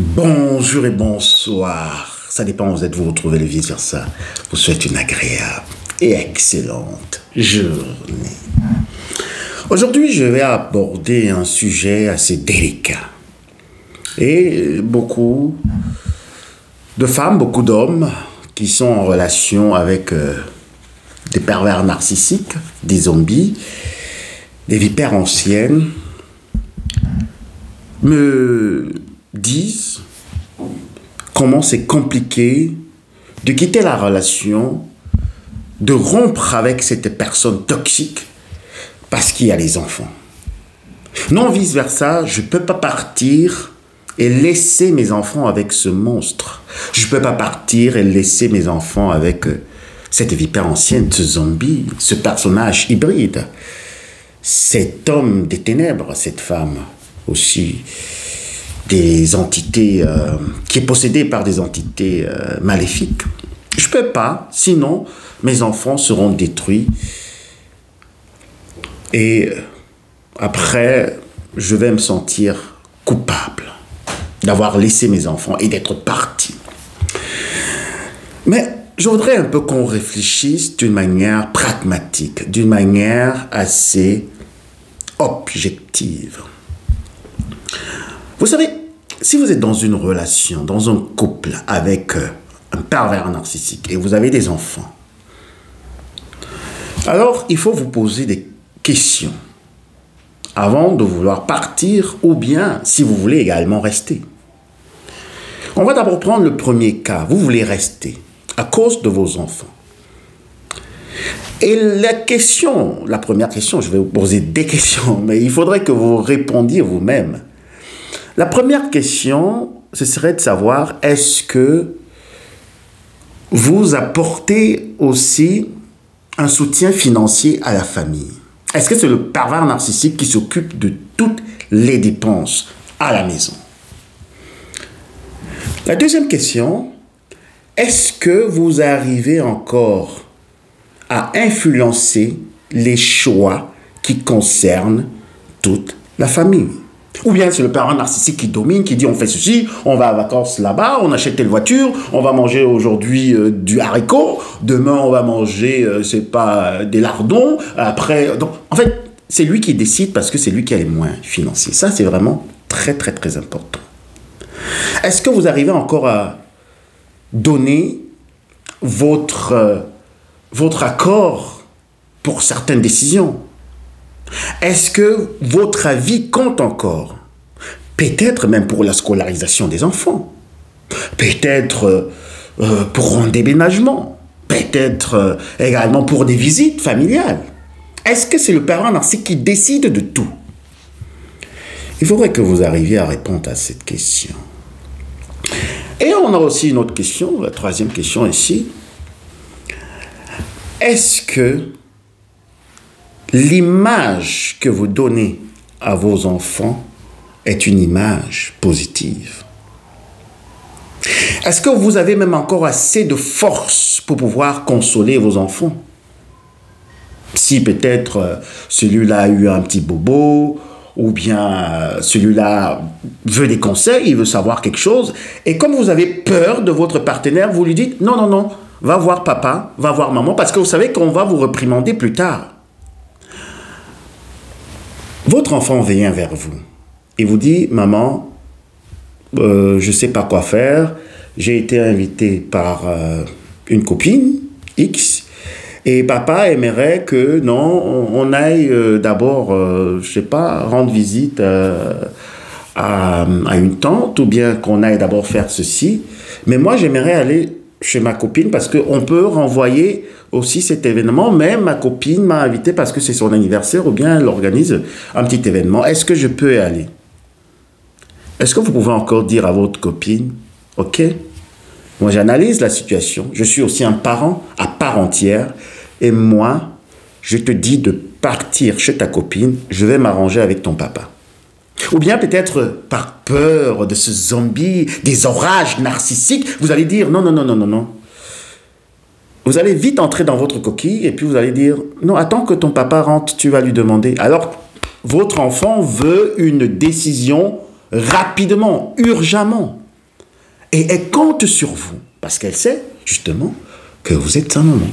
Bonjour et bonsoir. Ça dépend où vous êtes, vous retrouvez le vice-versa. Vous souhaite une agréable et excellente journée. Aujourd'hui, je vais aborder un sujet assez délicat. Et beaucoup de femmes, beaucoup d'hommes qui sont en relation avec des pervers narcissiques, des zombies, des vipères anciennes, me disent comment c'est compliqué de quitter la relation, de rompre avec cette personne toxique parce qu'il y a les enfants. Non, vice-versa, je ne peux pas partir et laisser mes enfants avec ce monstre. Je ne peux pas partir et laisser mes enfants avec cette vipère ancienne, ce zombie, ce personnage hybride, cet homme des ténèbres, cette femme aussi, des entités, qui est possédée par des entités maléfiques. Je ne peux pas, sinon mes enfants seront détruits. Et après, je vais me sentir coupable d'avoir laissé mes enfants et d'être parti. Mais je voudrais un peu qu'on réfléchisse d'une manière pragmatique, d'une manière assez objective. Vous savez, si vous êtes dans une relation, dans un couple avec un pervers narcissique et vous avez des enfants, alors il faut vous poser des questions avant de vouloir partir ou bien si vous voulez également rester. On va d'abord prendre le premier cas. Vous voulez rester à cause de vos enfants. Et la première question, je vais vous poser des questions, mais il faudrait que vous répondiez vous-même. La première question, ce serait de savoir, est-ce que vous apportez aussi un soutien financier à la famille? Est-ce que c'est le pervers narcissique qui s'occupe de toutes les dépenses à la maison? La deuxième question, est-ce que vous arrivez encore à influencer les choix qui concernent toute la famille? Ou bien c'est le parent narcissique qui domine, qui dit on fait ceci, on va à vacances là-bas, on achète telle voiture, on va manger aujourd'hui du haricot, demain on va manger, des lardons, après... Donc, en fait, c'est lui qui décide parce que c'est lui qui a les moyens financiers. Ça, c'est vraiment très, très, très important. Est-ce que vous arrivez encore à donner votre accord pour certaines décisions? Est-ce que votre avis compte encore? Peut-être même pour la scolarisation des enfants. Peut-être pour un déménagement. Peut-être également pour des visites familiales. Est-ce que c'est le parent narcissique qui décide de tout? Il faudrait que vous arriviez à répondre à cette question. Et on a aussi une autre question, la troisième question ici. Est-ce que l'image que vous donnez à vos enfants est une image positive? Est-ce que vous avez même encore assez de force pour pouvoir consoler vos enfants? Si peut-être celui-là a eu un petit bobo, ou bien celui-là veut des conseils, il veut savoir quelque chose, et comme vous avez peur de votre partenaire, vous lui dites non, non, non, va voir papa, va voir maman, parce que vous savez qu'on va vous réprimander plus tard. Votre enfant vient vers vous et vous dit, maman, je ne sais pas quoi faire, j'ai été invité par une copine, X, et papa aimerait que, non, on aille d'abord, je ne sais pas, rendre visite à une tante, ou bien qu'on aille d'abord faire ceci, mais moi j'aimerais aller chez ma copine parce qu'on peut renvoyer aussi cet événement, mais ma copine m'a invité parce que c'est son anniversaire ou bien elle organise un petit événement. Est-ce que je peux y aller? Est-ce que vous pouvez encore dire à votre copine, ok, moi j'analyse la situation, je suis aussi un parent à part entière et moi, je te dis de partir chez ta copine, je vais m'arranger avec ton papa. Ou bien peut-être par peur de ce zombie, des orages narcissiques, vous allez dire non, non, non, non, non, non. Vous allez vite entrer dans votre coquille et puis vous allez dire non, attends que ton papa rentre, tu vas lui demander. Alors, votre enfant veut une décision rapidement, urgemment. Et elle compte sur vous, parce qu'elle sait, justement, que vous êtes sa maman.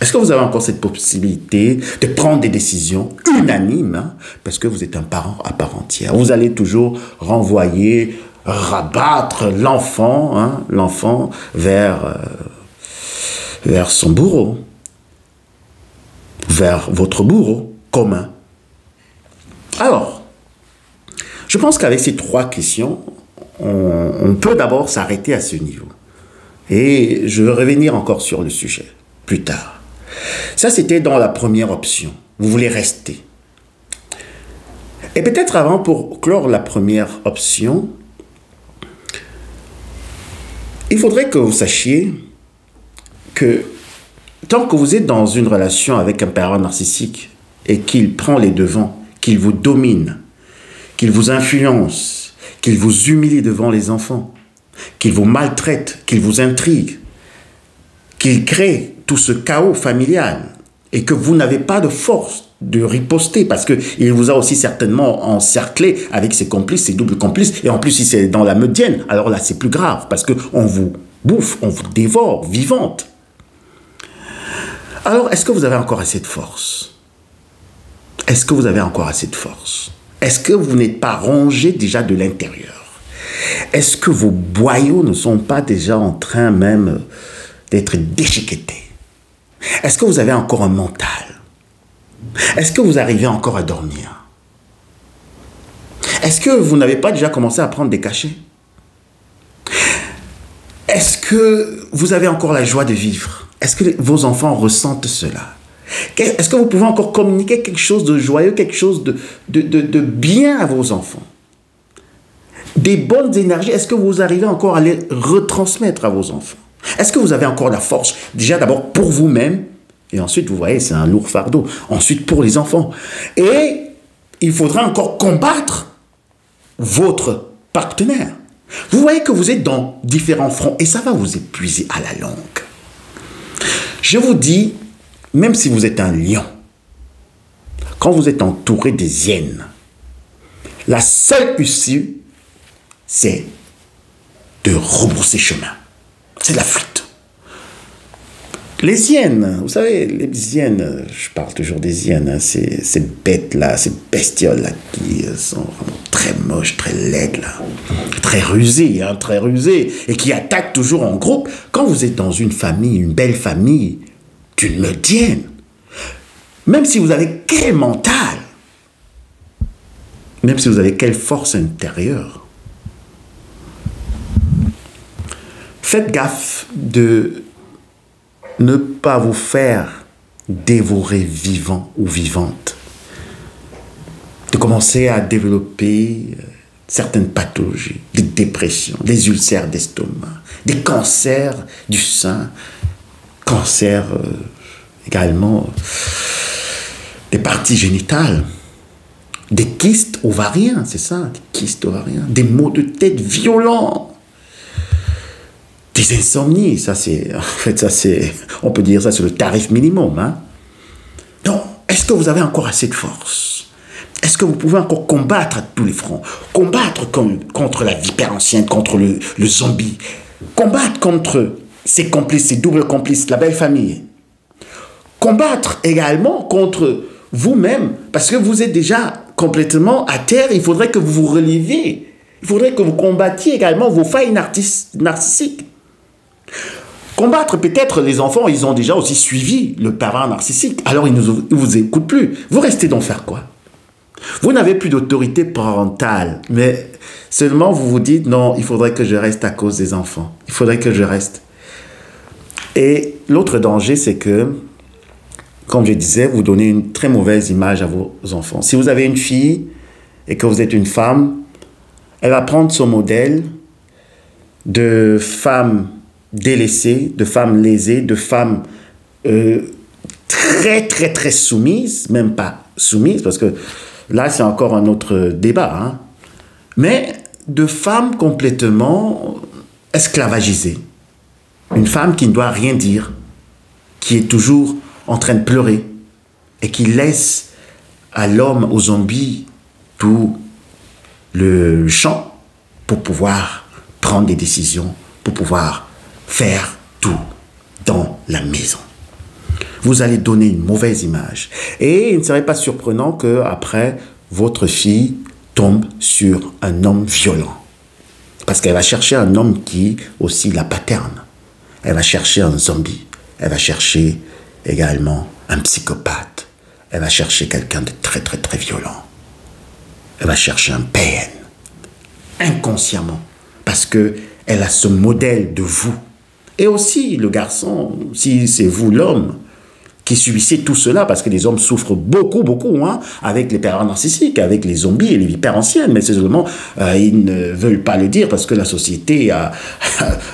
Est-ce que vous avez encore cette possibilité de prendre des décisions unanimes, hein, parce que vous êtes un parent à part entière? Vous allez toujours renvoyer, rabattre l'enfant, hein, l'enfant vers son bourreau, vers votre bourreau commun. Alors, je pense qu'avec ces 3 questions, on peut d'abord s'arrêter à ce niveau. Et je vais revenir encore sur le sujet plus tard. Ça, c'était dans la première option. Vous voulez rester. Et peut-être avant, pour clore la première option, il faudrait que vous sachiez que tant que vous êtes dans une relation avec un parent narcissique et qu'il prend les devants, qu'il vous domine, qu'il vous influence, qu'il vous humilie devant les enfants, qu'il vous maltraite, qu'il vous intrigue, qu'il crée tout ce chaos familial et que vous n'avez pas de force de riposter parce qu'il vous a aussi certainement encerclé avec ses complices, ses doubles complices, et en plus si c'est dans la meudienne, alors là c'est plus grave parce qu'on vous bouffe, on vous dévore vivante. Alors est-ce que vous avez encore assez de force? Est-ce que vous avez encore assez de force? Est-ce que vous n'êtes pas rongé déjà de l'intérieur? Est-ce que vos boyaux ne sont pas déjà en train même d'être déchiquetés? Est-ce que vous avez encore un mental? Est-ce que vous arrivez encore à dormir? Est-ce que vous n'avez pas déjà commencé à prendre des cachets? Est-ce que vous avez encore la joie de vivre? Est-ce que vos enfants ressentent cela? Est-ce que vous pouvez encore communiquer quelque chose de joyeux, quelque chose de bien à vos enfants? Des bonnes énergies, est-ce que vous arrivez encore à les retransmettre à vos enfants? Est-ce que vous avez encore la force? Déjà d'abord pour vous-même, et ensuite, vous voyez, c'est un lourd fardeau. Ensuite, pour les enfants. Et il faudra encore combattre votre partenaire. Vous voyez que vous êtes dans différents fronts et ça va vous épuiser à la longue. Je vous dis, même si vous êtes un lion, quand vous êtes entouré des hyènes, la seule issue, c'est de rebrousser chemin. C'est la fuite. Les hyènes, vous savez, les hyènes, je parle toujours des hyènes, hein, ces bêtes-là, ces bestioles-là qui sont vraiment très moches, très laides, là, très rusées, et qui attaquent toujours en groupe. Quand vous êtes dans une famille, une belle famille, d'une meudienne, même si vous avez quel mental, même si vous avez quelle force intérieure, faites gaffe de ne pas vous faire dévorer vivant ou vivante. De commencer à développer certaines pathologies, des dépressions, des ulcères d'estomac, des cancers du sein, cancers également des parties génitales, des kystes ovariens, c'est ça, des kystes ovariens, des maux de tête violents, des insomnies, ça c'est, en fait, ça c'est, on peut dire ça c'est le tarif minimum, hein. Donc, est-ce que vous avez encore assez de force? Est-ce que vous pouvez encore combattre à tous les fronts? Combattre contre la vipère ancienne, contre le zombie. Combattre contre ses complices, ses doubles complices, la belle famille. Combattre également contre vous-même, parce que vous êtes déjà complètement à terre, il faudrait que vous vous releviez. Il faudrait que vous combattiez également vos failles narcissiques. Combattre peut-être les enfants, ils ont déjà aussi suivi le parent narcissique, alors ils ne vous écoutent plus. Vous restez donc faire quoi? Vous n'avez plus d'autorité parentale, mais seulement vous vous dites non, il faudrait que je reste à cause des enfants. Il faudrait que je reste. Et l'autre danger, c'est que, comme je disais, vous donnez une très mauvaise image à vos enfants. Si vous avez une fille et que vous êtes une femme, elle va prendre son modèle de femme délaissée, de femme lésée, de femme très soumise, même pas soumise, parce que là, c'est encore un autre débat, hein. Mais de femme complètement esclavagisée. Une femme qui ne doit rien dire, qui est toujours en train de pleurer et qui laisse à l'homme, aux zombies, tout le champ pour pouvoir prendre des décisions pour pouvoir faire tout dans la maison. Vous allez donner une mauvaise image. Et il ne serait pas surprenant qu'après, votre fille tombe sur un homme violent. Parce qu'elle va chercher un homme qui aussi la paterne. Elle va chercher un zombie. Elle va chercher également un psychopathe. Elle va chercher quelqu'un de très, très, très violent. Elle va chercher un PN. Inconsciemment. Parce qu'elle a ce modèle de vous. Et aussi, le garçon, si c'est vous l'homme, qui subissez tout cela, parce que les hommes souffrent beaucoup, beaucoup, hein, avec les pervers narcissiques, avec les zombies et les vipères anciennes, mais c'est seulement, ils ne veulent pas le dire, parce que la société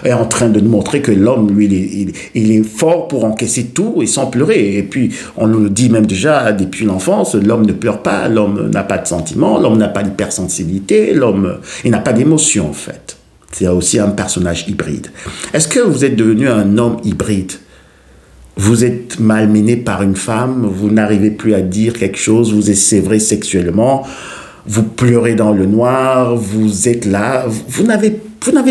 est en train de nous montrer que l'homme, lui, il est fort pour encaisser tout et sans pleurer. Et puis, on nous le dit même déjà depuis l'enfance, l'homme ne pleure pas, l'homme n'a pas de sentiments, l'homme n'a pas d'hypersensibilité, l'homme, il n'a pas d'émotion, en fait. C'est aussi un personnage hybride. Est-ce que vous êtes devenu un homme hybride? Vous êtes malmené par une femme, vous n'arrivez plus à dire quelque chose, vous êtes sévré sexuellement, vous pleurez dans le noir, vous êtes là, vous n'avez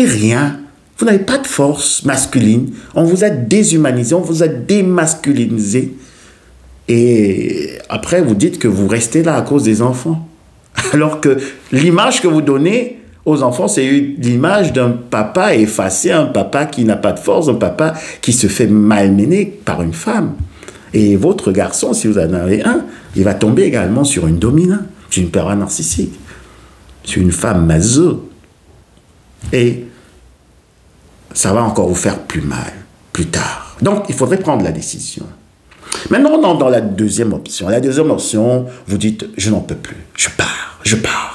rien, vous n'avez pas de force masculine, on vous a déshumanisé, on vous a démasculinisé. Et après, vous dites que vous restez là à cause des enfants. Alors que l'image que vous donnez aux enfants, c'est l'image d'un papa effacé, un papa qui n'a pas de force, un papa qui se fait malmener par une femme. Et votre garçon, si vous en avez un, il va tomber également sur une dominante, sur une pervers narcissique, sur une femme maso. Et ça va encore vous faire plus mal, plus tard. Donc, il faudrait prendre la décision. Maintenant, dans la deuxième option. La deuxième option, vous dites, je n'en peux plus, je pars, je pars.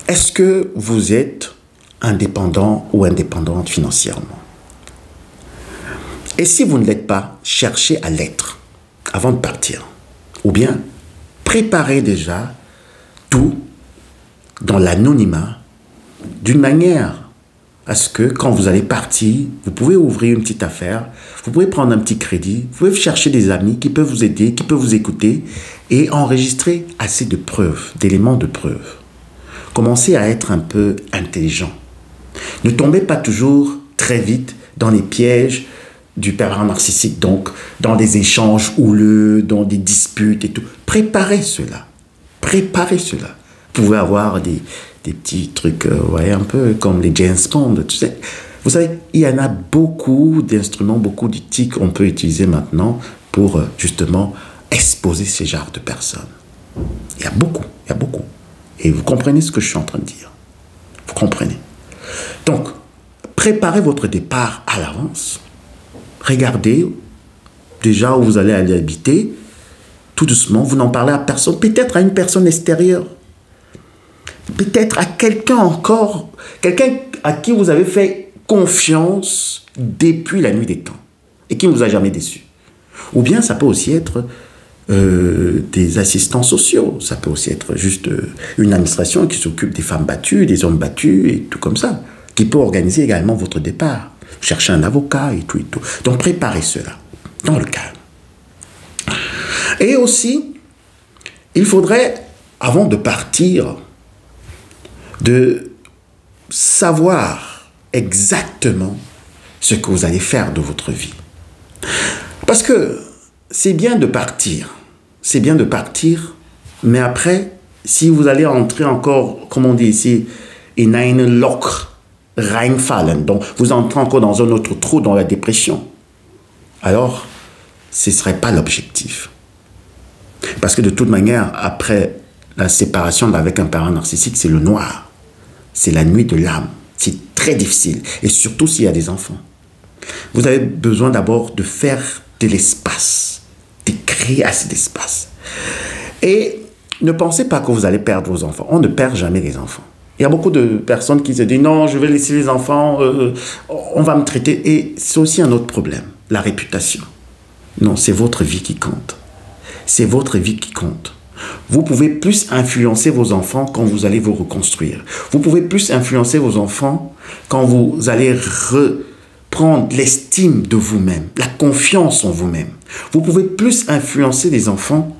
Est-ce que vous êtes indépendant ou indépendante financièrement? Et si vous ne l'êtes pas, cherchez à l'être avant de partir. Ou bien, préparez déjà tout dans l'anonymat d'une manière à ce que quand vous allez partir, vous pouvez ouvrir une petite affaire, vous pouvez prendre un petit crédit, vous pouvez chercher des amis qui peuvent vous aider, qui peuvent vous écouter et enregistrer assez de preuves, d'éléments de preuves. Commencez à être un peu intelligent. Ne tombez pas toujours très vite dans les pièges du pervers narcissique, donc dans des échanges houleux, dans des disputes et tout. Préparez cela. Préparez cela. Vous pouvez avoir des petits trucs, vous voyez, un peu comme les James Bond, tu sais. Vous savez, il y en a beaucoup d'instruments, beaucoup d'outils qu'on peut utiliser maintenant pour justement exposer ces genres de personnes. Il y a beaucoup, il y a beaucoup. Et vous comprenez ce que je suis en train de dire. Vous comprenez. Donc, préparez votre départ à l'avance. Regardez déjà où vous allez aller habiter. Tout doucement, vous n'en parlez à personne. Peut-être à une personne extérieure. Peut-être à quelqu'un encore. Quelqu'un à qui vous avez fait confiance depuis la nuit des temps. Et qui ne vous a jamais déçu. Ou bien ça peut aussi être des assistants sociaux. Ça peut aussi être juste une administration qui s'occupe des femmes battues, des hommes battus et tout comme ça, qui peut organiser également votre départ. Chercher un avocat et tout et tout. Donc préparez cela dans le calme. Et aussi, il faudrait, avant de partir, de savoir exactement ce que vous allez faire de votre vie. Parce que c'est bien de partir. C'est bien de partir, mais après, si vous allez entrer encore, comme on dit ici, in ein Loch reinfallen, donc vous entrez encore dans un autre trou, dans la dépression, alors ce ne serait pas l'objectif. Parce que de toute manière, après la séparation avec un parent narcissique, c'est le noir. C'est la nuit de l'âme. C'est très difficile. Et surtout s'il y a des enfants. Vous avez besoin d'abord de faire de l'espace, de créer assez d'espace. Et ne pensez pas que vous allez perdre vos enfants. On ne perd jamais les enfants. Il y a beaucoup de personnes qui se disent « Non, je vais laisser les enfants, on va me traiter. » Et c'est aussi un autre problème, la réputation. Non, c'est votre vie qui compte. C'est votre vie qui compte. Vous pouvez plus influencer vos enfants quand vous allez vous reconstruire. Vous pouvez plus influencer vos enfants quand vous allez reprendre l'estime de vous-même, la confiance en vous-même. Vous pouvez plus influencer les enfants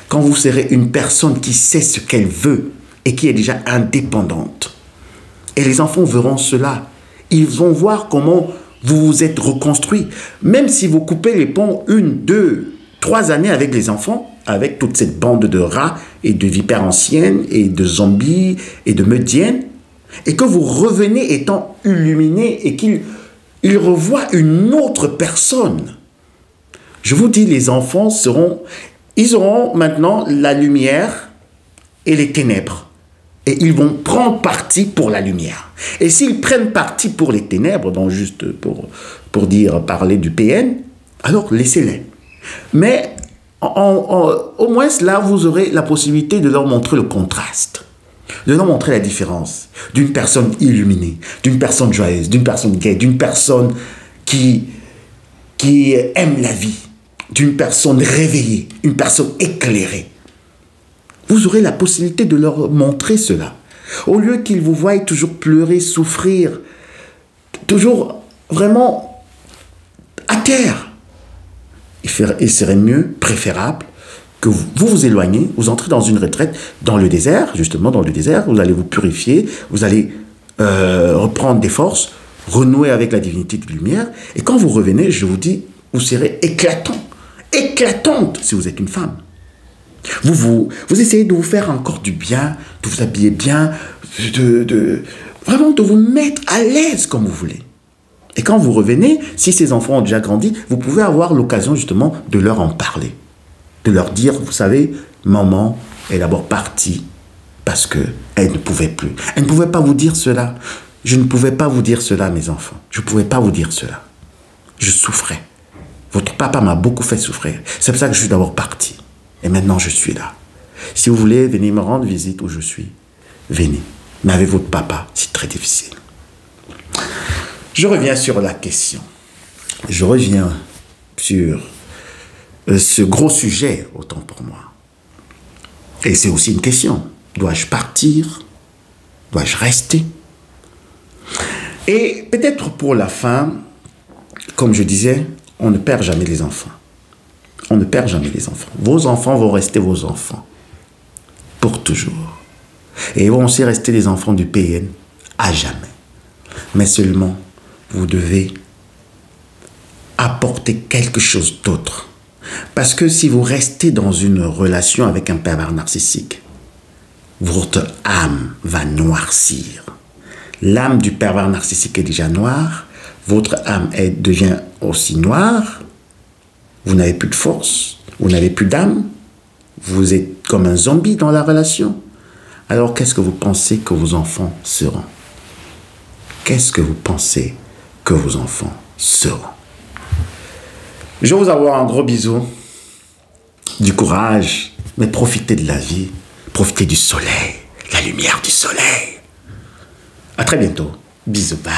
quand vous serez une personne qui sait ce qu'elle veut et qui est déjà indépendante. Et les enfants verront cela. Ils vont voir comment vous vous êtes reconstruit. Même si vous coupez les ponts 1, 2, 3 années avec les enfants, avec toute cette bande de rats et de vipères anciennes et de zombies et de meudiennes, et que vous revenez étant illuminé et qu'ils revoient une autre personne. Je vous dis, les enfants ils auront maintenant la lumière et les ténèbres. Et ils vont prendre parti pour la lumière. Et s'ils prennent parti pour les ténèbres, donc juste pour parler du PN, alors laissez-les. Mais au moins là, vous aurez la possibilité de leur montrer le contraste, de leur montrer la différence d'une personne illuminée, d'une personne joyeuse, d'une personne gaie, d'une personne qui aime la vie, d'une personne réveillée, une personne éclairée. Vous aurez la possibilité de leur montrer cela. Au lieu qu'ils vous voient toujours pleurer, souffrir, toujours vraiment à terre. Il serait mieux, préférable, que vous éloignez, vous entrez dans une retraite, dans le désert, justement dans le désert, vous allez vous purifier, vous allez reprendre des forces, renouer avec la divinité de lumière, et quand vous revenez, je vous dis, vous serez éclatante si vous êtes une femme. Vous essayez de vous faire encore du bien, de vous habiller bien, vraiment de vous mettre à l'aise comme vous voulez. Et quand vous revenez, si ces enfants ont déjà grandi, vous pouvez avoir l'occasion justement de leur en parler. De leur dire, vous savez, maman est d'abord partie parce qu'elle ne pouvait plus. Elle ne pouvait pas vous dire cela. Je ne pouvais pas vous dire cela, mes enfants. Je ne pouvais pas vous dire cela. Je souffrais. Votre papa m'a beaucoup fait souffrir. C'est pour ça que je suis d'abord parti. Et maintenant, je suis là. Si vous voulez venir me rendre visite où je suis, venez. Mais avec votre papa, c'est très difficile. Je reviens sur la question. Je reviens sur ce gros sujet, autant pour moi. Et c'est aussi une question. Dois-je partir? Dois-je rester? Et peut-être pour la femme, comme je disais, on ne perd jamais les enfants. On ne perd jamais les enfants. Vos enfants vont rester vos enfants. Pour toujours. Et ils vont aussi rester les enfants du PN à jamais. Mais seulement, vous devez apporter quelque chose d'autre. Parce que si vous restez dans une relation avec un pervers narcissique, votre âme va noircir. L'âme du pervers narcissique est déjà noire. Votre âme devient aussi noire. Vous n'avez plus de force, vous n'avez plus d'âme, vous êtes comme un zombie dans la relation. Alors qu'est-ce que vous pensez que vos enfants seront? Qu'est-ce que vous pensez que vos enfants seront? Je vais vous avoir un gros bisou, du courage, mais profitez de la vie, profitez du soleil, la lumière du soleil. À très bientôt. Bisous, bye.